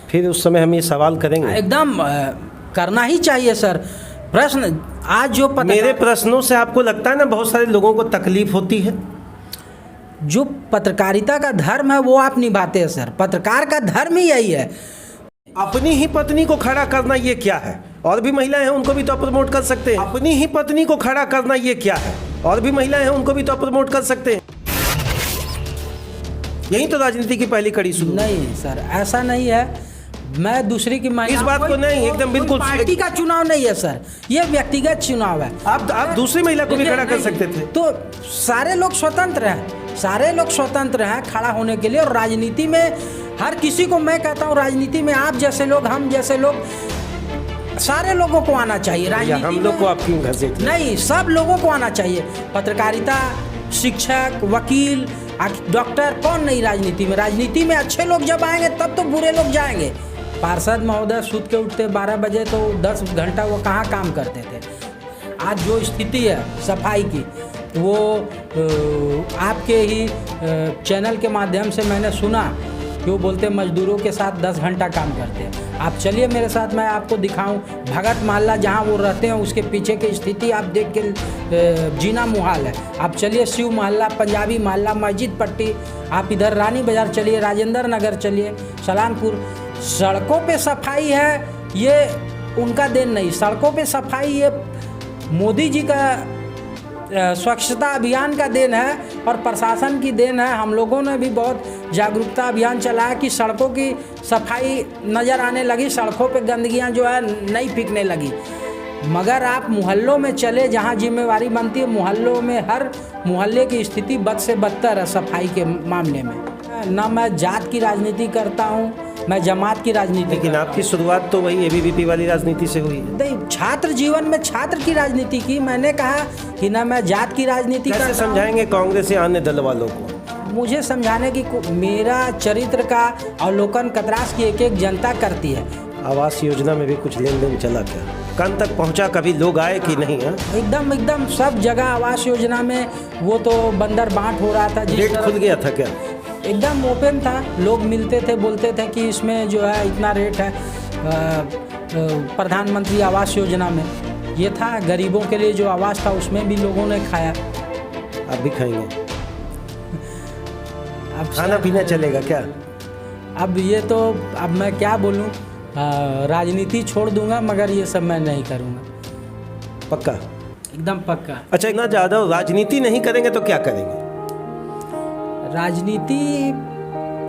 फिर उस समय हम ये सवाल करेंगे। एकदम करना ही चाहिए सर। प्रश्न आज जो मेरे प्रश्नों से आपको लगता है ना बहुत सारे लोगों को तकलीफ होती है? जो पत्रकारिता का धर्म है वो आप निभाते हैं सर। पत्रकार का धर्म ही यही है। अपनी ही पत्नी को खड़ा करना ये क्या है? और भी महिलाएं हैं उनको भी तो प्रमोट कर सकते हैं। अपनी ही पत्नी को खड़ा करना ये क्या है? और भी महिलाएं हैं उनको भी तो प्रमोट कर सकते हैं। यही तो राजनीति की पहली कड़ी शुरू। नहीं सर, ऐसा नहीं है। मैं दूसरी की इस बात को नहीं, एकदम बिल्कुल पार्टी का चुनाव नहीं है सर, ये व्यक्तिगत चुनाव है। आप दूसरी महिला को भी खड़ा कर सकते थे। तो सारे लोग स्वतंत्र हैं, सारे लोग स्वतंत्र हैं खड़ा होने के लिए। और राजनीति में हर किसी को, मैं कहता हूँ राजनीति में आप जैसे लोग, हम जैसे लोग, सारे लोगों को आना चाहिए राजनीति। हम लोग को आप क्यों घसीटते? नहीं, सब लोगों को आना चाहिए। पत्रकारिता, शिक्षक, वकील, डॉक्टर, कौन नहीं राजनीति में? राजनीति में अच्छे लोग जब आएंगे तब तो बुरे लोग जाएंगे। पार्षद महोदय सूत के उठते 12 बजे तो 10 घंटा वो कहाँ काम करते थे। आज जो स्थिति है सफाई की, वो आपके ही चैनल के माध्यम से मैंने सुना कि वो बोलते मजदूरों के साथ 10 घंटा काम करते हैं। आप चलिए मेरे साथ, मैं आपको दिखाऊं भगत मोहल्ला जहां वो रहते हैं उसके पीछे की स्थिति आप देख के जीना मुहाल है। आप चलिए शिव मोहल्ला, पंजाबी मोहल्ला, मस्जिद पट्टी, आप इधर रानी बाज़ार चलिए, राजेंद्र नगर चलिए, सलानपुर, सड़कों पे सफाई है ये उनका देन नहीं। सड़कों पे सफाई ये मोदी जी का स्वच्छता अभियान का देन है और प्रशासन की देन है। हम लोगों ने भी बहुत जागरूकता अभियान चलाया कि सड़कों की सफाई नज़र आने लगी, सड़कों पे गंदगियां जो है नहीं फेंकने लगी। मगर आप मोहल्लों में चले जहां जिम्मेवारी बनती है, मोहल्लों में हर मोहल्ले की स्थिति बद से बदतर है सफाई के मामले में। ना मैं जात की राजनीति करता हूं, मैं जमात की राजनीति। लेकिन आपकी शुरुआत तो वही एबीवीपी वाली राजनीति से हुई है। नहीं, छात्र जीवन में छात्र की राजनीति की। मैंने कहा कि ना मैं जात की राजनीति कैसे समझाएंगे कांग्रेस या अन्य दल वालों को? मुझे समझाने की मेरा चरित्र का अवलोकन कतरास की एक एक जनता करती है। आवास योजना में भी कुछ लेन देन चला क्या? कान तक पहुंचा? कभी लोग आए कि नहीं? है एकदम सब जगह आवास योजना में वो तो बंदर बांट हो रहा था। रेट खुल गया था क्या? एकदम ओपन था, लोग मिलते थे, बोलते थे कि इसमें जो है इतना रेट है। प्रधानमंत्री आवास योजना में ये था, गरीबों के लिए जो आवास था उसमें भी लोगों ने खाया। आप भी खाएंगे? अब खाना पीना चलेगा क्या? अब ये तो अब मैं क्या बोलूं, राजनीति छोड़ दूंगा मगर ये सब मैं नहीं करूंगा। पक्का? एकदम पक्का। अच्छा, इतना ज़्यादा राजनीति नहीं करेंगे तो क्या करेंगे? राजनीति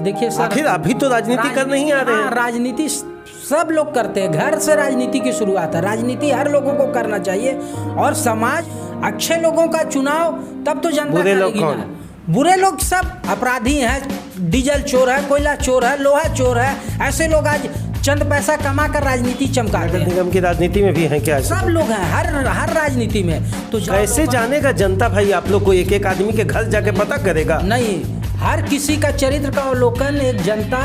देखिए सर, आखिर अभी तो राजनीति कर नहीं आ रहे हैं। राजनीति सब लोग करते हैं, घर से राजनीति की शुरुआत है। राजनीति हर लोगों को करना चाहिए और समाज अच्छे लोगों का चुनाव तब तो जनता बुरे लोग करेगी कौन? ना। बुरे लोग सब अपराधी हैं, डीजल चोर है, कोयला चोर है, लोहा चोर है। ऐसे लोग आज चंद पैसा कमा कर राजनीति चमकाते हैं। निगम की राजनीति में भी हैं क्या? सब लोग हैं हर राजनीति में। तो कैसे जानेगा जनता भाई? आप लोग को एक एक आदमी के घर जाके पता करेगा? नहीं, हर किसी का चरित्र का अवलोकन एक जनता,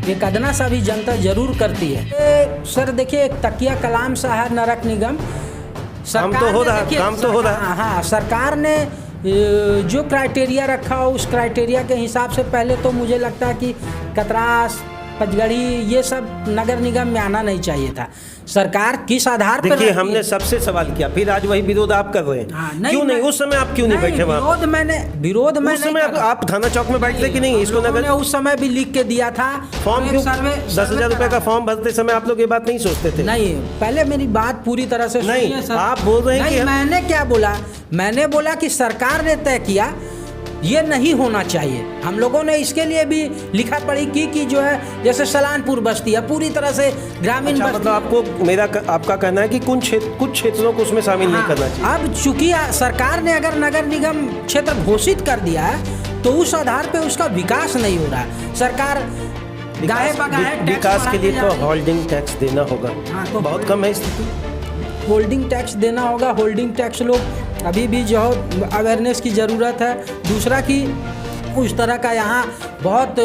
एक अदना सा भी जनता जरूर करती है। सर देखिए, एक तकिया कलाम सा है नरक निगम। काम तो हो रहा। हाँ, सरकार ने जो क्राइटेरिया रखा हो उस क्राइटेरिया के हिसाब से पहले तो मुझे लगता है कि कतरास, पचगढ़ी ये सब नगर निगम में आना नहीं चाहिए था। सरकार किस आधार पर? देखिए, हमने सबसे सवाल किया, फिर आज वही विरोध आप कर रहे हैं। क्यों नहीं? उस समय आप क्यों नहीं बैठे वहाँ? विरोध में उस समय आप थाना चौक में बैठते कि नहीं? इसको नगर उस समय भी लिख के दिया था फॉर्म। क्यों 10,000 रुपए का फॉर्म भरते समय आप लोग ये बात नहीं सोचते थे? नहीं, पहले मेरी बात पूरी तरह से नहीं, आप बोल रहे हैं कि मैंने क्या बोला? मैंने बोला कि सरकार ने तय किया ये नहीं होना चाहिए। हम लोगों ने इसके लिए भी लिखा पढ़ी की कि जो है जैसे सलानपुर बस्ती है पूरी तरह से ग्रामीण बस्ती। मतलब आपका कहना है कि कुछ क्षेत्रों को उसमें शामिल नहीं करना चाहिए। अब चूंकि सरकार ने अगर नगर निगम क्षेत्र घोषित कर दिया है तो उस आधार पे उसका विकास नहीं हो रहा। सरकार विकास के लिए तो होल्डिंग टैक्स देना होगा। तो बहुत कम है स्थिति। होल्डिंग टैक्स देना होगा। होल्डिंग टैक्स लोग अभी भी जो अवेयरनेस की ज़रूरत है। दूसरा कि उस तरह का यहाँ बहुत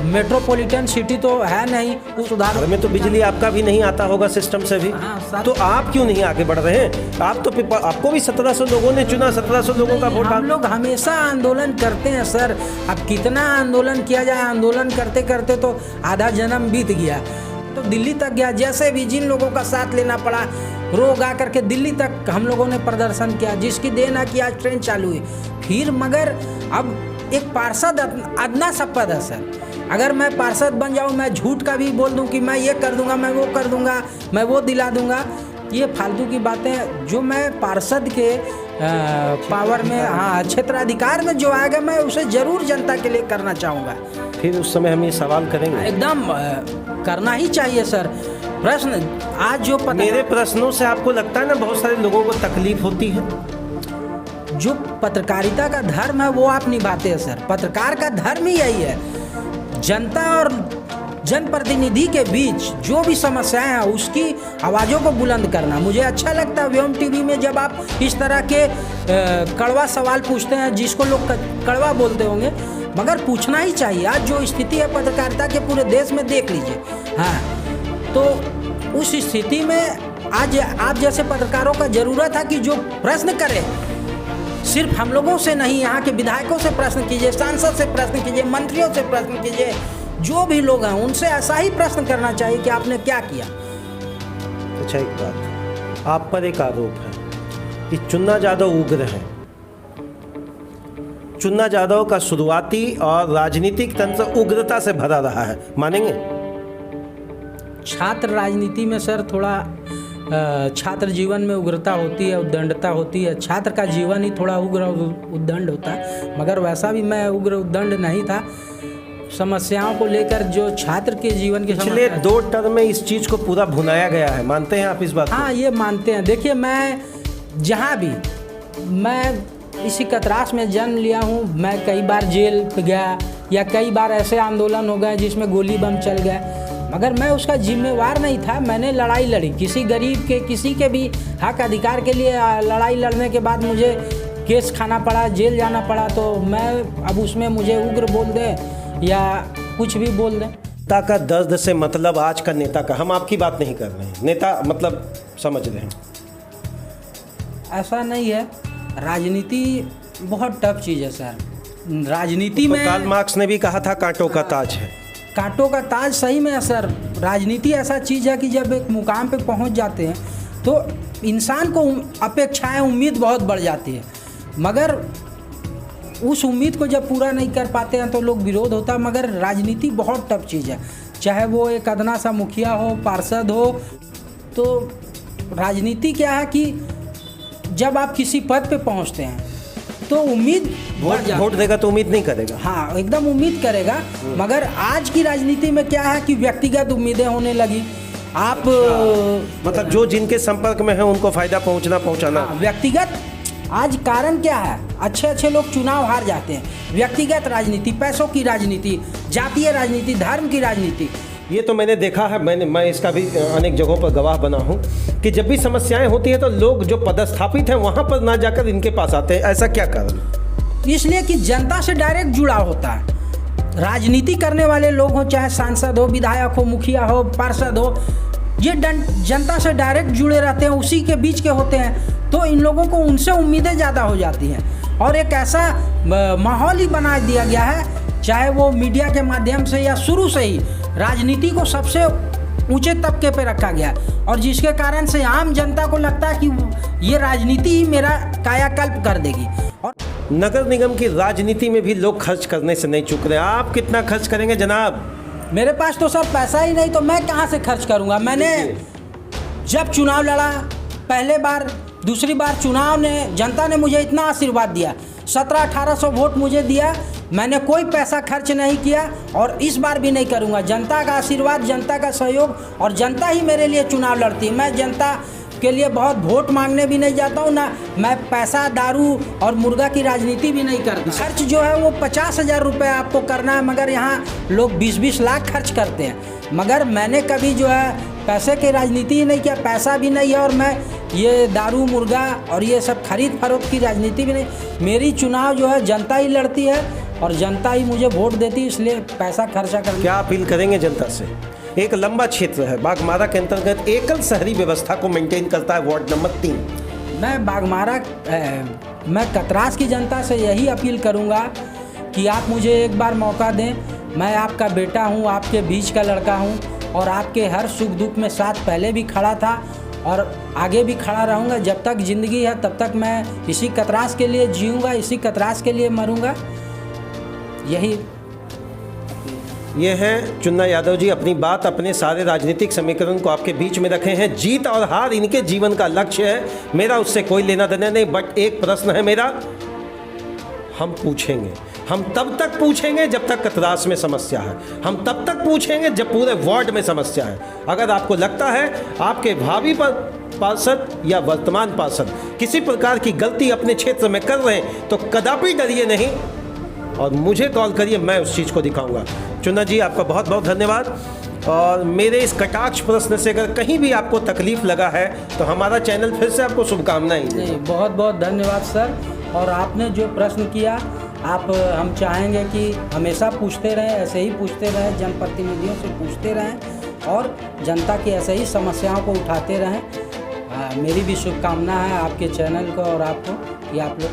मेट्रोपॉलिटन सिटी तो है नहीं, उस उदाहरण घर में तो बिजली आपका भी नहीं आता होगा सिस्टम से भी। हाँ, सर। तो आप क्यों नहीं आगे बढ़ रहे हैं? आप तो आपको भी 1700 लोगों ने चुना, 1700 लोगों का वोट। हम लोग हमेशा आंदोलन करते हैं सर। अब कितना आंदोलन किया जाए, आंदोलन करते करते तो आधा जन्म बीत गया, तो दिल्ली तक गया। जैसे भी जिन लोगों का साथ लेना पड़ा, रो गा करके दिल्ली तक हम लोगों ने प्रदर्शन किया, जिसकी देन है कि आज ट्रेन चालू हुई। फिर मगर अब एक पार्षद अदना सा पद है सर। अगर मैं पार्षद बन जाऊं, मैं झूठ का भी बोल दूं कि मैं ये कर दूंगा, मैं वो कर दूंगा, मैं वो दिला दूंगा, ये फालतू की बातें। जो मैं पार्षद के पावर में, हाँ, क्षेत्राधिकार में जो आएगा, मैं उसे जरूर जनता के लिए करना चाहूँगा। फिर उस समय हम ये सवाल करेंगे। एकदम करना ही चाहिए सर। प्रश्न आज जो मेरे प्रश्नों से आपको लगता है ना बहुत सारे लोगों को तकलीफ होती है? जो पत्रकारिता का धर्म है वो आप निभाते हैं सर। पत्रकार का धर्म ही यही है, जनता और जनप्रतिनिधि के बीच जो भी समस्याएं हैं उसकी आवाज़ों को बुलंद करना। मुझे अच्छा लगता है व्योम टीवी में जब आप इस तरह के कड़वा सवाल पूछते हैं, जिसको लोग कड़वा बोलते होंगे, मगर पूछना ही चाहिए। आज जो स्थिति है पत्रकारिता के पूरे देश में देख लीजिए। हाँ, तो उस स्थिति में आज आप जैसे पत्रकारों का ज़रूरत है कि जो प्रश्न करें, सिर्फ हम लोगों से नहीं, यहाँ के विधायकों से प्रश्न कीजिए, सांसद से प्रश्न कीजिए, मंत्रियों से प्रश्न कीजिए, जो भी लोग हैं उनसे ऐसा ही प्रश्न करना चाहिए कि आपने क्या किया। अच्छा, एक बात, आप पर एक आरोप है कि चुन्ना जाधव उग्र है। चुन्ना जाधव का शुरुआती और राजनीतिक तंत्र उग्रता से भरा रहा है, मानेंगे? छात्र राजनीति में सर थोड़ा छात्र जीवन में उग्रता होती है, उद्दंडता होती है। छात्र का जीवन ही थोड़ा उग्र उद्दंड होता है, मगर वैसा भी मैं उग्र उद्दंड नहीं था। समस्याओं को लेकर जो छात्र के जीवन की पिछले 2 टर्म में इस चीज़ को पूरा भुनाया गया है, मानते हैं आप इस बात को? हाँ, ये मानते हैं। देखिए, मैं जहाँ भी, मैं इसी कतरास में जन्म लिया हूँ। मैं कई बार जेल गया, या कई बार ऐसे आंदोलन हो गए जिसमें गोली बम चल गए, मगर मैं उसका जिम्मेवार नहीं था। मैंने लड़ाई लड़ी, किसी गरीब के, किसी के भी हक अधिकार के लिए लड़ाई लड़ने के बाद मुझे केस खाना पड़ा, जेल जाना पड़ा। तो मैं अब उसमें मुझे उग्र बोल दें या कुछ भी बोल दें। नेता का दर्द से मतलब आज का नेता का, हम आपकी बात नहीं कर रहे हैं, नेता मतलब समझ रहे हैं। ऐसा नहीं है, राजनीति बहुत टफ चीज़ है सर। राजनीति में कार्ल मार्क्स ने भी कहा था कांटों का ताज है। कांटों का ताज सही में है सर। राजनीति ऐसा चीज़ है कि जब एक मुकाम पे पहुंच जाते हैं तो इंसान को अपेक्षाएं, उम्मीद बहुत बढ़ जाती है, मगर उस उम्मीद को जब पूरा नहीं कर पाते हैं तो लोग विरोध होता है। मगर राजनीति बहुत टफ चीज़ है, चाहे वो एक अदना सा मुखिया हो, पार्षद हो। तो राजनीति क्या है कि जब आप किसी पद पे पहुंचते हैं तो उम्मीद वोट देगा तो उम्मीद नहीं करेगा। हाँ, एकदम उम्मीद करेगा। मगर आज की राजनीति में क्या है कि व्यक्तिगत उम्मीदें होने लगी। आप मतलब जो जिनके संपर्क में है उनको फायदा पहुंचाना। हाँ, व्यक्तिगत। आज कारण क्या है, अच्छे अच्छे लोग चुनाव हार जाते हैं। व्यक्तिगत राजनीति, पैसों की राजनीति, जातीय राजनीति, धर्म की राजनीति। ये तो मैंने देखा है, मैं इसका भी अनेक जगहों पर गवाह बना हूँ कि जब भी समस्याएं होती हैं तो लोग जो पदस्थापित हैं वहाँ पर ना जाकर इनके पास आते हैं। ऐसा क्या कारण? इसलिए कि जनता से डायरेक्ट जुड़ाव होता है। राजनीति करने वाले लोग हों, चाहे सांसद हो, विधायक हो, मुखिया हो, पार्षद हो, ये जनता से डायरेक्ट जुड़े रहते हैं, उसी के बीच के होते हैं। तो इन लोगों को उनसे उम्मीदें ज़्यादा हो जाती हैं और एक ऐसा माहौल ही बना दिया गया है, चाहे वो मीडिया के माध्यम से या शुरू से ही राजनीति को सबसे ऊंचे तबके पे रखा गया, और जिसके कारण से आम जनता को लगता है कि ये राजनीति ही मेरा कायाकल्प कर देगी। और नगर निगम की राजनीति में भी लोग खर्च करने से नहीं चूक रहे। आप कितना खर्च करेंगे जनाब? मेरे पास तो सर पैसा ही नहीं, तो मैं कहाँ से खर्च करूँगा। मैंने जब चुनाव लड़ा, पहले बार, दूसरी बार चुनाव ने, जनता ने मुझे इतना आशीर्वाद दिया, 1700-1800 वोट मुझे दिया, मैंने कोई पैसा खर्च नहीं किया और इस बार भी नहीं करूंगा। जनता का आशीर्वाद, जनता का सहयोग, और जनता ही मेरे लिए चुनाव लड़ती है। मैं जनता के लिए बहुत वोट मांगने भी नहीं जाता हूँ, ना मैं पैसा, दारू और मुर्गा की राजनीति भी नहीं करता। खर्च जो है वो 50,000 रुपये आपको करना है, मगर यहाँ लोग 20-20 लाख खर्च करते हैं। मगर मैंने कभी जो है पैसे की राजनीति ही नहीं किया, पैसा भी नहीं है, और मैं ये दारू, मुर्गा और ये सब खरीद फरोख्त की राजनीति भी नहीं। मेरी चुनाव जो है जनता ही लड़ती है, और जनता ही मुझे वोट देती, इसलिए पैसा खर्चा कर। क्या अपील करेंगे जनता से? एक लंबा क्षेत्र है, बाघमारा के अंतर्गत एकल शहरी व्यवस्था को मेंटेन करता है वार्ड नंबर 3। मैं कतरास की जनता से यही अपील करूंगा कि आप मुझे एक बार मौका दें। मैं आपका बेटा हूं, आपके बीच का लड़का हूं और आपके हर सुख दुख में साथ पहले भी खड़ा था और आगे भी खड़ा रहूंगा। जब तक ज़िंदगी है तब तक मैं इसी कतरास के लिए जीऊँगा, इसी कतरास के लिए मरूँगा। यही ये हैं चुन्ना यादव जी, अपनी बात, अपने सारे राजनीतिक समीकरण को आपके बीच में रखे हैं। जीत और हार इनके जीवन का लक्ष्य है, मेरा उससे कोई लेना देना नहीं। बट एक प्रश्न है मेरा, हम पूछेंगे, हम तब तक पूछेंगे जब तक कतरास में समस्या है, हम तब तक पूछेंगे जब पूरे वार्ड में समस्या है। अगर आपको लगता है आपके भावी पार्षद या वर्तमान पार्षद किसी प्रकार की गलती अपने क्षेत्र में कर रहे हैं तो कदापि डरिए नहीं और मुझे कॉल करिए, मैं उस चीज़ को दिखाऊंगा। चुन्ना जी, आपका बहुत बहुत धन्यवाद। और मेरे इस कटाक्ष प्रश्न से अगर कहीं भी आपको तकलीफ लगा है तो हमारा चैनल फिर से आपको शुभकामनाएं। नहीं, बहुत बहुत धन्यवाद सर। और आपने जो प्रश्न किया, हम चाहेंगे कि हमेशा पूछते रहें, ऐसे ही पूछते रहें, जनप्रतिनिधियों से पूछते रहें और जनता की ऐसे ही समस्याओं को उठाते रहें। मेरी भी शुभकामना है आपके चैनल को और आपको कि आप लोग